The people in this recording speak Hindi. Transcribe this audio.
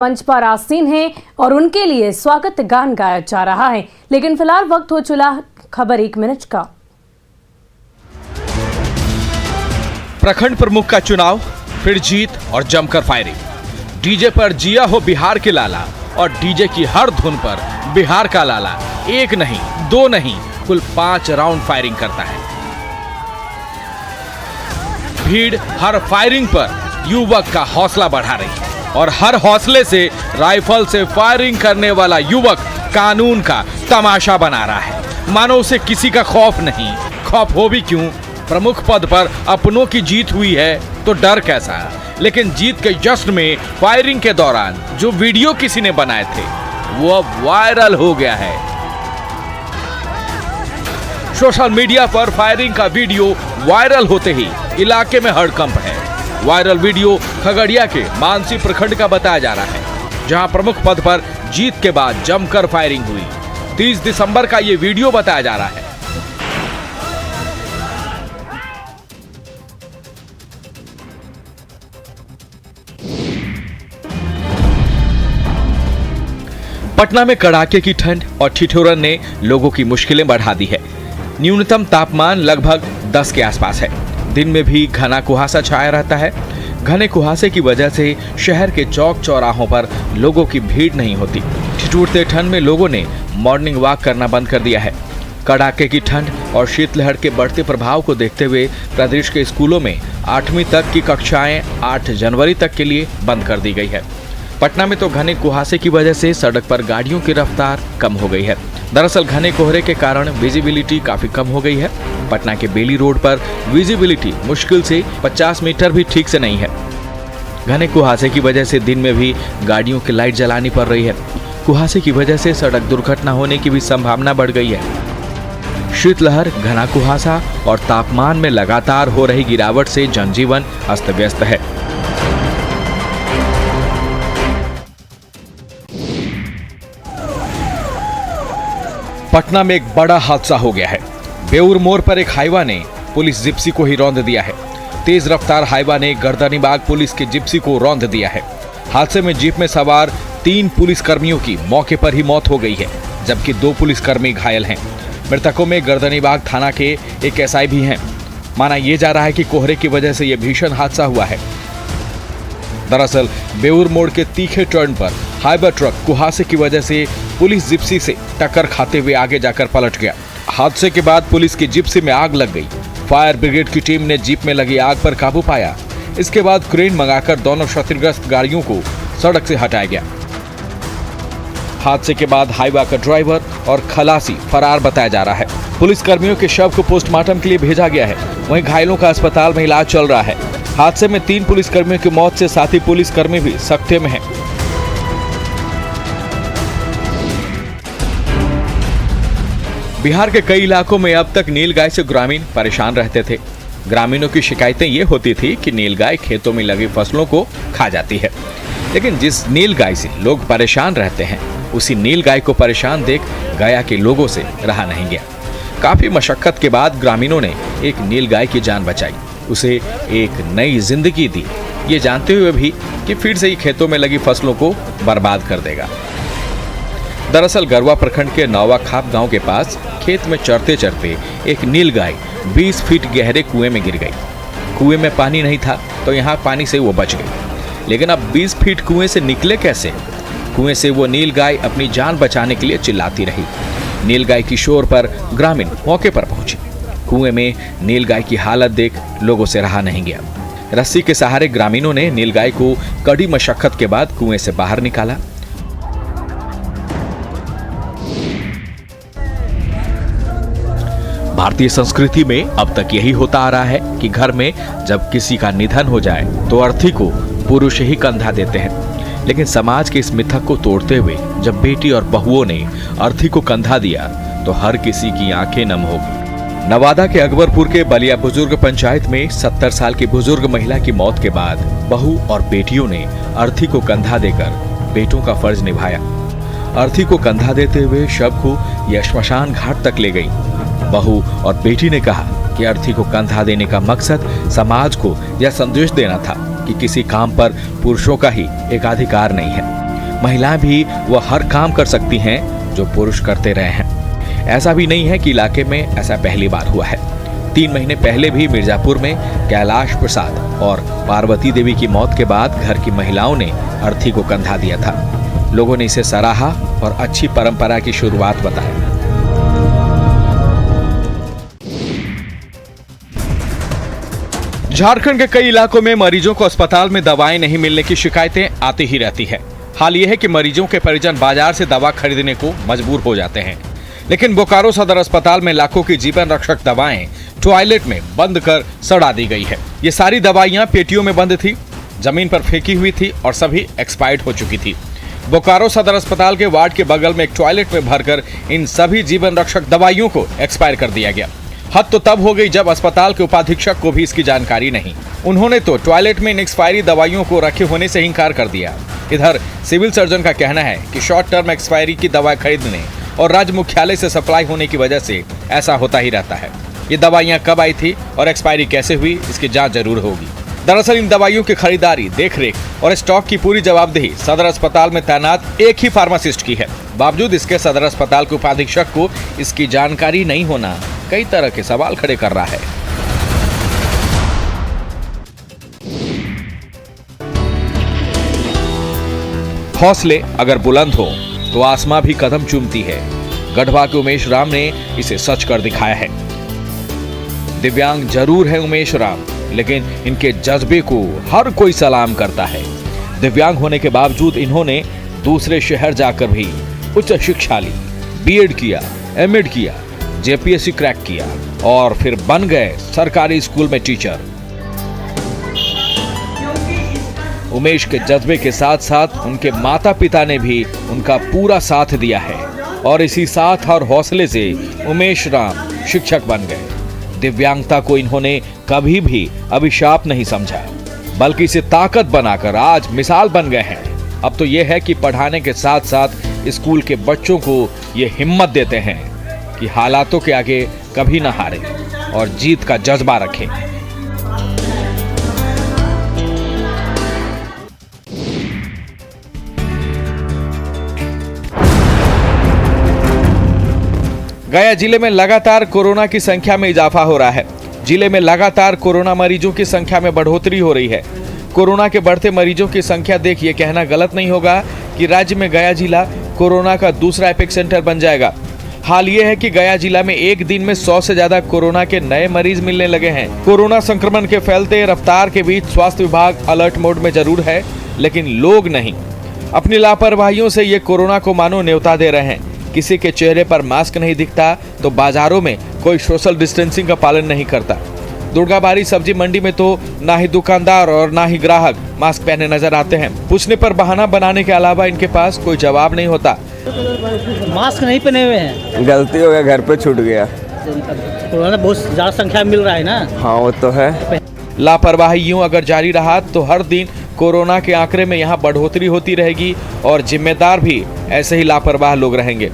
मंच पर आसीन हैं और उनके लिए स्वागत गान गाया जा रहा है। लेकिन फिलहाल वक्त हो चला खबर 1 मिनट का। प्रखंड प्रमुख का चुनाव, फिर जीत और जमकर फायरिंग। डीजे पर जिया हो बिहार के लाला और डीजे की हर धुन पर बिहार का लाला एक नहीं, दो नहीं, कुल 5 राउंड फायरिंग करता है। भीड़ हर फायरिंग पर युवक का हौसला बढ़ा रही है और हर हौसले से राइफल से फायरिंग करने वाला युवक कानून का तमाशा बना रहा है। मानो उसे किसी का खौफ नहीं। खौफ हो भी क्यों, प्रमुख पद पर अपनों की जीत हुई है तो डर कैसा। लेकिन जीत के जश्न में फायरिंग के दौरान जो वीडियो किसी ने बनाए थे वो अब वायरल हो गया है। सोशल मीडिया पर फायरिंग का वीडियो वायरल होते ही इलाके में हड़कंप है। वायरल वीडियो खगड़िया के मानसी प्रखंड का बताया जा रहा है, जहां प्रमुख पद पर जीत के बाद जमकर फायरिंग हुई। 30 दिसंबर का ये वीडियो बताया जा रहा है। पटना में कड़ाके की ठंड और ठिठुरन ने लोगों की मुश्किलें बढ़ा दी है। न्यूनतम तापमान लगभग 10 के आसपास है। दिन में भी घना कुहासा छाया रहता है। घने कुहासे की वजह से शहर के चौक चौराहों पर लोगों की भीड़ नहीं होती। ठिठुरते ठंड में लोगों ने मॉर्निंग वॉक करना बंद कर दिया है। कड़ाके की ठंड और शीतलहर के बढ़ते प्रभाव को देखते हुए प्रदेश के स्कूलों में 8वीं तक की कक्षाएं 8 जनवरी तक के लिए बंद कर दी गई है। पटना में तो घने कुहासे की वजह से सड़क पर गाड़ियों की रफ्तार कम हो गई है। दरअसल घने कोहरे के कारण विजिबिलिटी काफी कम हो गई है। पटना के बेली रोड पर विजिबिलिटी मुश्किल से 50 मीटर भी ठीक से नहीं है। घने कुहासे की वजह से दिन में भी गाड़ियों की लाइट जलानी पड़ रही है। कुहासे की वजह से सड़क दुर्घटना होने की भी संभावना बढ़ गई है। शीतलहर, घना कुहासा और तापमान में लगातार हो रही गिरावट से जनजीवन अस्त व्यस्त है। पटना में एक बड़ा हादसा हो गया है। बेउर मोड़ पर एक हाईवा ने पुलिस जिप्सी को ही रौंद दिया है। तेज रफ्तार हाईवा ने गर्दनीबाग पुलिस के जिप्सी को रौंद दिया है। हादसे में जीप में सवार 3 पुलिस कर्मियों की मौके पर ही मौत हो गई है, जबकि 2 पुलिसकर्मी घायल हैं। मृतकों में गर्दनीबाग थाना के एक एसआई भी हैं। माना यह जा रहा है कि कोहरे की वजह से यह भीषण हादसा हुआ है। दरअसल बेउर मोड़ के तीखे टर्न पर हाईवा ट्रक कुहासे की वजह से पुलिस जिप्सी से टक्कर खाते हुए आगे जाकर पलट गया। हादसे के बाद पुलिस की जिप्सी में आग लग गई। फायर ब्रिगेड की टीम ने जीप में लगी आग पर काबू पाया। इसके बाद क्रेन मंगाकर दोनों क्षतिग्रस्त गाड़ियों को सड़क से हटाया गया। हादसे के बाद हाईवा का ड्राइवर और खलासी फरार बताया जा रहा है। पुलिस कर्मियों के शव को पोस्टमार्टम के लिए भेजा गया है। वहीं घायलों का अस्पताल में इलाज चल रहा है। हादसे में 3 पुलिसकर्मियों की मौत से साथ ही पुलिसकर्मी भी सकते में हैं। बिहार के कई इलाकों में अब तक नीलगाय से ग्रामीण परेशान रहते थे। ग्रामीणों की शिकायतें ये होती थी कि नीलगाय खेतों में लगी फसलों को खा जाती है। लेकिन जिस नीलगाय से लोग परेशान रहते हैं, उसी नीलगाय को परेशान देख गया के लोगों से रहा नहीं गया। काफी मशक्कत के बाद ग्रामीणों ने एक नीलगाय की जान बचाई, उसे एक नई जिंदगी दी, ये जानते हुए भी कि फिर से ही खेतों में लगी फसलों को बर्बाद कर देगा। दरअसल गरवा प्रखंड के नौवा खाप गांव के पास खेत में चरते चरते एक नीलगाय 20 फीट गहरे कुएं में गिर गई। कुएं में पानी नहीं था तो यहाँ पानी से वो बच गई। लेकिन अब 20 फीट कुएं से निकले कैसे? कुएं से वो नीलगाय अपनी जान बचाने के लिए चिल्लाती रही। नीलगाय की शोर पर ग्रामीण मौके पर पहुंचे। कुएं में नीलगाय की हालत देख लोगों से रहा नहीं गया। रस्सी के सहारे ग्रामीणों ने नीलगाय को कड़ी मशक्कत के बाद कुएं से बाहर निकाला। भारतीय संस्कृति में अब तक यही होता आ रहा है कि घर में जब किसी का निधन हो जाए तो अर्थी को पुरुष ही कंधा देते हैं। लेकिन समाज के इस मिथक को तोड़ते हुए जब बेटी और बहुओं ने अर्थी को कंधा दिया तो हर किसी की आंखें नम हो गई। नवादा के अकबरपुर के बलिया बुजुर्ग पंचायत में 70 साल की बुजुर्ग महिला की मौत के बाद बहू और बेटियों ने अर्थी को कंधा देकर बेटों का फर्ज निभाया। अर्थी को कंधा देते हुए शव को यह श्मशान घाट तक ले गई। बहू और बेटी ने कहा कि अर्थी को कंधा देने का मकसद समाज को यह संदेश देना था कि किसी काम पर पुरुषों का ही एकाधिकार नहीं है। महिलाएं भी वह हर काम कर सकती हैं जो पुरुष करते रहे हैं। ऐसा भी नहीं है कि इलाके में ऐसा पहली बार हुआ है। 3 महीने पहले भी मिर्जापुर में कैलाश प्रसाद और पार्वती देवी की मौत के बाद घर की महिलाओं ने अर्थी को कंधा दिया था। लोगों ने इसे सराहा और अच्छी परंपरा की शुरुआत बताया। झारखंड के कई इलाकों में मरीजों को अस्पताल में दवाएं नहीं मिलने की शिकायतें आती ही रहती है। हाल यह है कि मरीजों के परिजन बाजार से दवा खरीदने को मजबूर हो जाते हैं, लेकिन बोकारो सदर अस्पताल में लाखों की जीवन रक्षक दवाएं टॉयलेट में बंद कर सड़ा दी गई है। ये सारी दवाइयां पेटियों में बंद थी, जमीन पर फेंकी हुई थी और सभी एक्सपायर्ड हो चुकी थी। बोकारो सदर अस्पताल के वार्ड के बगल में एक टॉयलेट में भरकर इन सभी जीवन रक्षक दवाइयों को एक्सपायर कर दिया गया। हद तो तब हो गई जब अस्पताल के उपाधीक्षक को भी इसकी जानकारी नहीं। उन्होंने तो टॉयलेट में इन एक्सपायरी दवाइयों को रखे होने से इनकार कर दिया। इधर सिविल सर्जन का कहना है कि शॉर्ट टर्म एक्सपायरी की दवा खरीदने और राज्य मुख्यालय से सप्लाई होने की वजह से ऐसा होता ही रहता है। ये दवाइयां कब आई थी और एक्सपायरी कैसे हुई, इसकी जांच जरूर होगी। दरअसल इन दवाइयों की खरीदारी, देखरेख और स्टॉक की पूरी जवाबदेही सदर अस्पताल में तैनात एक ही फार्मासिस्ट की है। बावजूद इसके सदर अस्पताल के उपाधीक्षक को इसकी जानकारी नहीं होना कई तरह के सवाल खड़े कर रहा है। हौसले अगर बुलंद हो तो आसमां भी कदम चूमती है। गढ़वा के उमेश राम ने इसे सच कर दिखाया है। दिव्यांग जरूर है उमेश राम, लेकिन इनके जज्बे को हर कोई सलाम करता है। दिव्यांग होने के बावजूद इन्होंने दूसरे शहर जाकर भी उच्च शिक्षा ली, बीएड किया, एमएड किया, जेपीएससी क्रैक किया और फिर बन गए सरकारी स्कूल में टीचर। उमेश के जज्बे के साथ साथ उनके माता पिता ने भी उनका पूरा साथ दिया है और इसी साथ और हौसले से उमेश राम शिक्षक बन गए। दिव्यांगता को इन्होंने कभी भी अभिशाप नहीं समझा, बल्कि इसे ताकत बनाकर आज मिसाल बन गए हैं। अब तो यह है कि पढ़ाने के साथ साथ स्कूल के बच्चों को ये हिम्मत देते हैं कि हालातों के आगे कभी न हारे और जीत का जज्बा रखें। गया जिले में लगातार कोरोना की संख्या में इजाफा हो रहा है। जिले में लगातार कोरोना मरीजों की संख्या में बढ़ोतरी हो रही है। कोरोना के बढ़ते मरीजों की संख्या देख ये कहना गलत नहीं होगा कि राज्य में गया जिला कोरोना का दूसरा एपिक सेंटर बन जाएगा। हाल ये है कि गया जिला में एक दिन में 100 से ज्यादा कोरोना के नए मरीज मिलने लगे हैं। कोरोना संक्रमण के फैलते रफ्तार के बीच स्वास्थ्य विभाग अलर्ट मोड में जरूर है, लेकिन लोग नहीं। अपनी लापरवाहियों से ये कोरोना को मानो न्योता दे रहे हैं। किसी के चेहरे पर मास्क नहीं दिखता तो बाजारों में कोई सोशल डिस्टेंसिंग का पालन नहीं करता। दुर्गाबारी सब्जी मंडी में तो ना ही दुकानदार और ना ही ग्राहक मास्क पहने नजर आते हैं। पूछने पर बहाना बनाने के अलावा इनके पास कोई जवाब नहीं होता। मास्क नहीं पहने हुए हैं, गलती हो गया, घर पे छूट गया। कोरोना बहुत ज़्यादा संख्या में मिल रहा है ना। हाँ वो तो है। लापरवाही यूं अगर जारी रहा तो हर दिन कोरोना के आंकड़े में यहाँ बढ़ोतरी होती रहेगी और जिम्मेदार भी ऐसे ही लापरवाह लोग रहेंगे।